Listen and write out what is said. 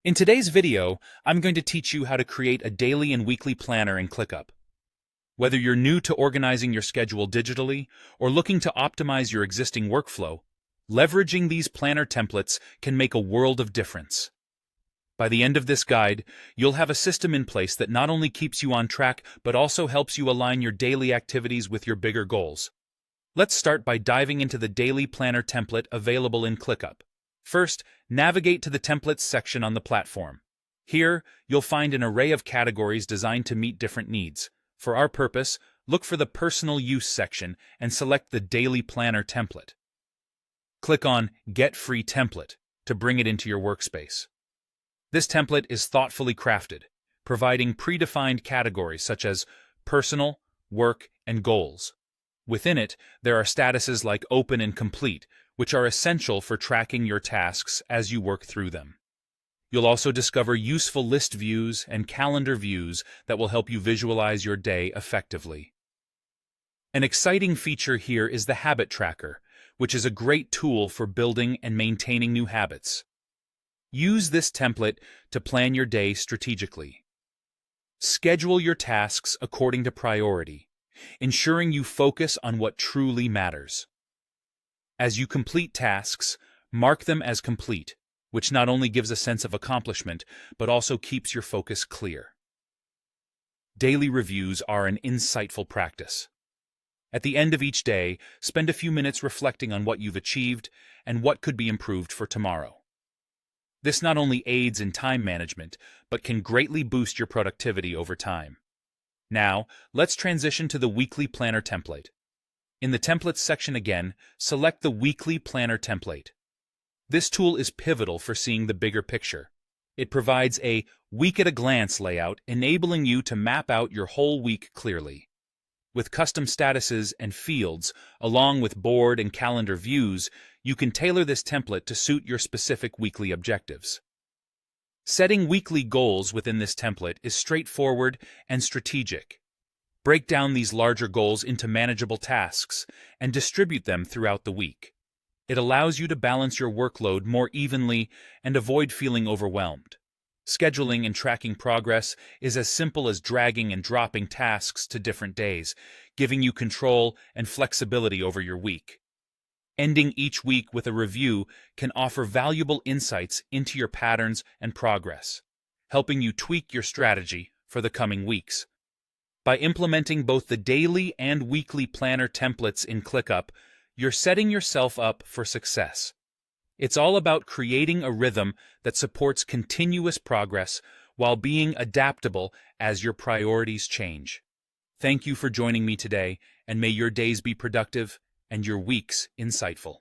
In today's video, I'm going to teach you how to create a daily and weekly planner in ClickUp. Whether you're new to organizing your schedule digitally or looking to optimize your existing workflow, leveraging these planner templates can make a world of difference. By the end of this guide, you'll have a system in place that not only keeps you on track but also helps you align your daily activities with your bigger goals. Let's start by diving into the daily planner template available in ClickUp. First, navigate to the Templates section on the platform. Here, you'll find an array of categories designed to meet different needs. For our purpose, look for the Personal Use section and select the Daily Planner template. Click on Get Free Template to bring it into your workspace. This template is thoughtfully crafted, providing predefined categories such as Personal, Work, and Goals. Within it, there are statuses like Open and Complete, which are essential for tracking your tasks as you work through them. You'll also discover useful list views and calendar views that will help you visualize your day effectively. An exciting feature here is the Habit Tracker, which is a great tool for building and maintaining new habits. Use this template to plan your day strategically. Schedule your tasks according to priority, ensuring you focus on what truly matters. As you complete tasks, mark them as complete, which not only gives a sense of accomplishment, but also keeps your focus clear. Daily reviews are an insightful practice. At the end of each day, spend a few minutes reflecting on what you've achieved and what could be improved for tomorrow. This not only aids in time management, but can greatly boost your productivity over time. Now, let's transition to the Weekly Planner template. In the Templates section again, select the Weekly Planner template. This tool is pivotal for seeing the bigger picture. It provides a week-at-a-glance layout, enabling you to map out your whole week clearly. With custom statuses and fields, along with board and calendar views, you can tailor this template to suit your specific weekly objectives. Setting weekly goals within this template is straightforward and strategic. Break down these larger goals into manageable tasks and distribute them throughout the week. It allows you to balance your workload more evenly and avoid feeling overwhelmed. Scheduling and tracking progress is as simple as dragging and dropping tasks to different days, giving you control and flexibility over your week. Ending each week with a review can offer valuable insights into your patterns and progress, helping you tweak your strategy for the coming weeks. By implementing both the daily and weekly planner templates in ClickUp, you're setting yourself up for success. It's all about creating a rhythm that supports continuous progress while being adaptable as your priorities change. Thank you for joining me today, and may your days be productive and your weeks insightful.